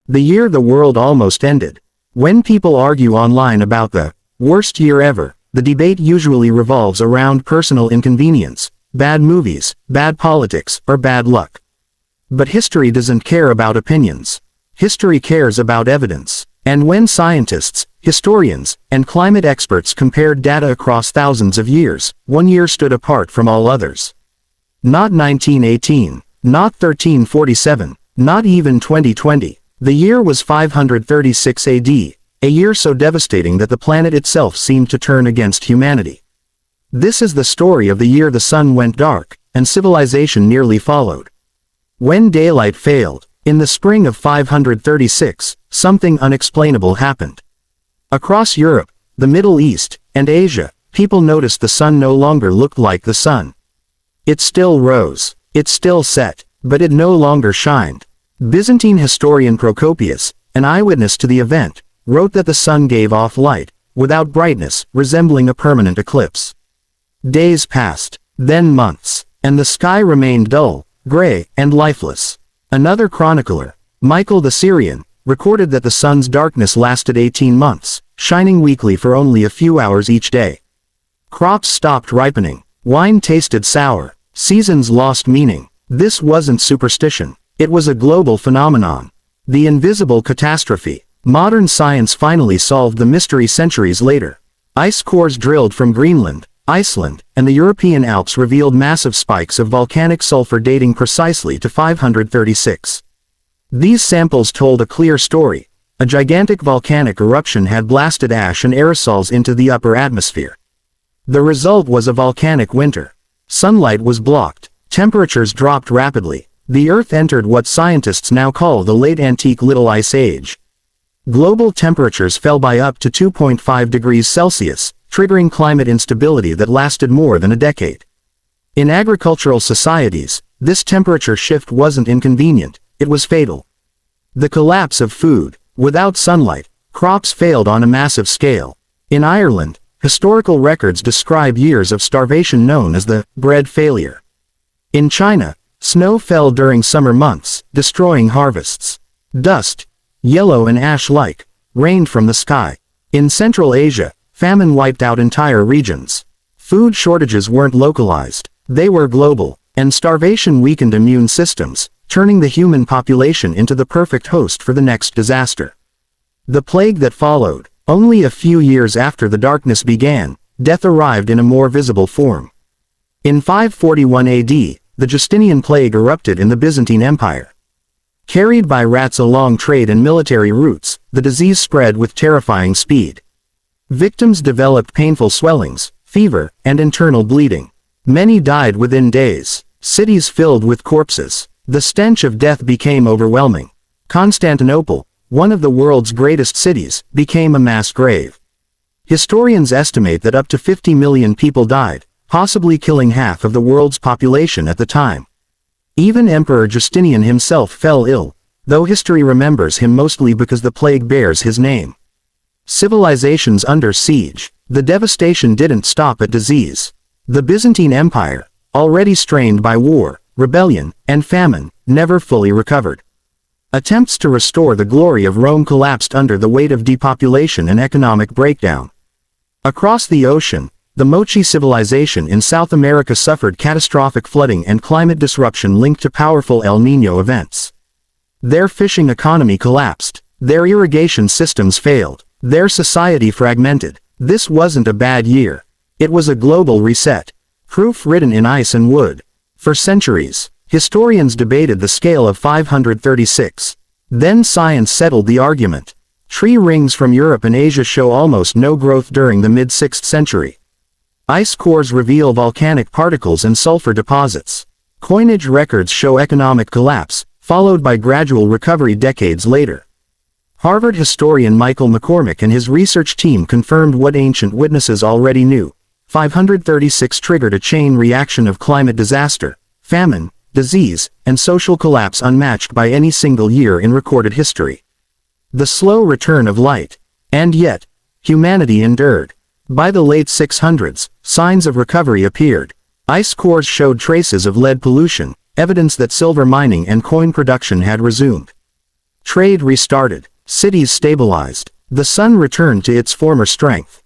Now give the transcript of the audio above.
The year the world almost ended. When people argue online about the worst year ever, the debate usually revolves around personal inconvenience, bad movies, bad politics, or bad luck. But history doesn't care about opinions. History cares about evidence. And when scientists, historians, and climate experts compared data across thousands of years, one year stood apart from all others. Not 1918, not 1347, not even 2020. The year was 536 AD, a year so devastating that the planet itself seemed to turn against humanity. This is the story of the year the sun went dark, and civilization nearly followed. When daylight failed, in the spring of 536, something unexplainable happened. Across Europe, the Middle East, and Asia, people noticed the sun no longer looked like the sun. It still rose, it still set, but it no longer shined. Byzantine historian Procopius, an eyewitness to the event, wrote that the sun gave off light, without brightness, resembling a permanent eclipse. Days passed, then months, and the sky remained dull, gray, and lifeless. Another chronicler, Michael the Syrian, recorded that the sun's darkness lasted 18 months, shining weekly for only a few hours each day. Crops stopped ripening, wine tasted sour, seasons lost meaning. This wasn't superstition. It was a global phenomenon. The invisible catastrophe. Modern science finally solved the mystery centuries later. Ice cores drilled from Greenland, Iceland, and the European Alps revealed massive spikes of volcanic sulfur dating precisely to 536. These samples told a clear story. A gigantic volcanic eruption had blasted ash and aerosols into the upper atmosphere. The result was a volcanic winter. Sunlight was blocked, temperatures dropped rapidly. The Earth entered what scientists now call the late antique Little Ice Age. Global temperatures fell by up to 2.5 degrees Celsius, triggering climate instability that lasted more than a decade. In agricultural societies, this temperature shift wasn't inconvenient, it was fatal. The collapse of food. Without sunlight, crops failed on a massive scale. In Ireland, historical records describe years of starvation known as the bread failure. In China, snow fell during summer months, destroying harvests. Dust, yellow and ash-like, rained from the sky. In Central Asia, famine wiped out entire regions. Food shortages weren't localized, they were global, and starvation weakened immune systems, turning the human population into the perfect host for the next disaster. The plague that followed, only a few years after the darkness began, death arrived in a more visible form. In 541 AD, the Justinian Plague erupted in the Byzantine Empire. Carried by rats along trade and military routes, the disease spread with terrifying speed. Victims developed painful swellings, fever, and internal bleeding. Many died within days. Cities filled with corpses. The stench of death became overwhelming. Constantinople, one of the world's greatest cities, became a mass grave. Historians estimate that up to 50 million people died, possibly killing half of the world's population at the time. Even Emperor Justinian himself fell ill, though history remembers him mostly because the plague bears his name. Civilizations under siege. The devastation didn't stop at disease. The Byzantine Empire, already strained by war, rebellion, and famine, never fully recovered. Attempts to restore the glory of Rome collapsed under the weight of depopulation and economic breakdown. Across the ocean, the Mochi civilization in South America suffered catastrophic flooding and climate disruption linked to powerful El Niño events. Their fishing economy collapsed. Their irrigation systems failed. Their society fragmented. This wasn't a bad year. It was a global reset. Proof written in ice and wood. For centuries, historians debated the scale of 536. Then science settled the argument. Tree rings from Europe and Asia show almost no growth during the mid-6th century. Ice cores reveal volcanic particles and sulfur deposits. Coinage records show economic collapse, followed by gradual recovery decades later. Harvard historian Michael McCormick and his research team confirmed what ancient witnesses already knew. 536 triggered a chain reaction of climate disaster, famine, disease, and social collapse unmatched by any single year in recorded history. The slow return of light. And yet, humanity endured. By the late 600s, signs of recovery appeared. Ice cores showed traces of lead pollution, evidence that silver mining and coin production had resumed. Trade restarted. Cities stabilized. The sun returned to its former strength.